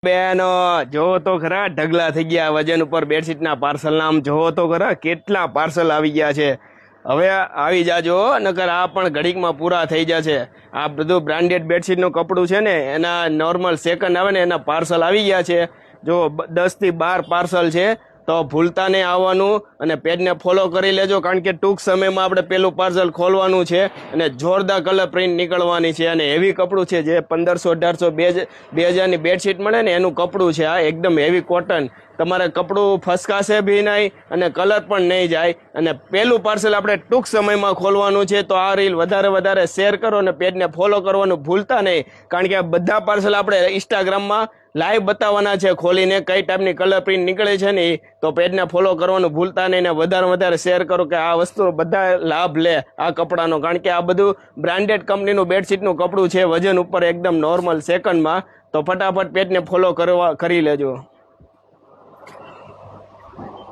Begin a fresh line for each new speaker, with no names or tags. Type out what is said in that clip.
બેનો જોવો તો ખરા ઢગલા થઈ ગયા વજન ઉપર બેડશીટના પાર્સલ નામ જોવો તો ખરા કેટલા પાર્સલ આવી ગયા છે। હવે આવી જાજો નકર આ પણ ઘડીકમાં પૂરા થઈ જશે। આ બધું બ્રાન્ડેડ બેડશીટનું કપડું છે ને એના નોર્મલ સેકન્ડ આવે ને એના પાર્સલ આવી ગયા છે। જો 10 થી 12 પાર્સલ છે તો ભૂલતા નહીં આવવાનું અને પેજને ફોલો કરી લેજો કારણ કે ટૂંક સમયમાં આપણે પેલું પાર્સલ ખોલવાનું છે અને જોરદાર કલર પ્રિન્ટ નીકળવાની છે અને હેવી કપડું છે જે 1500 1800 2000ની બેડશીટ મળે ને એનું કપડું છે। આ એકદમ હેવી કોટન તમારે કપડું ફસકાશે બી નહીં અને કલર પણ નહીં જાય અને પેલું પાર્સલ આપણે ટૂંક સમયમાં ખોલવાનું છે। તો આ રીલ વધારે શેર કરો અને પેજને ફોલો કરવાનું ભૂલતા નહીં કારણ કે આ બધા પાર્સલ આપણે ઇન્સ્ટાગ્રામમાં લાઈવ બતાવવાના છે ખોલીને કઈ ટાઈપની કલર પ્રિન્ટ નીકળે છે ને તો પેજને ફોલો કરવાનું ભૂલતા નહીં ને વધારે શેર કરો કે આ વસ્તુ બધા લાભ લે આ કપડાનો કારણ કે આ બધું બ્રાન્ડેડ કંપનીનું બેડશીટનું કપડું છે વજન ઉપર એકદમ નોર્મલ સેકન્ડમાં। તો ફટાફટ પેજને ફોલો કરી લેજો।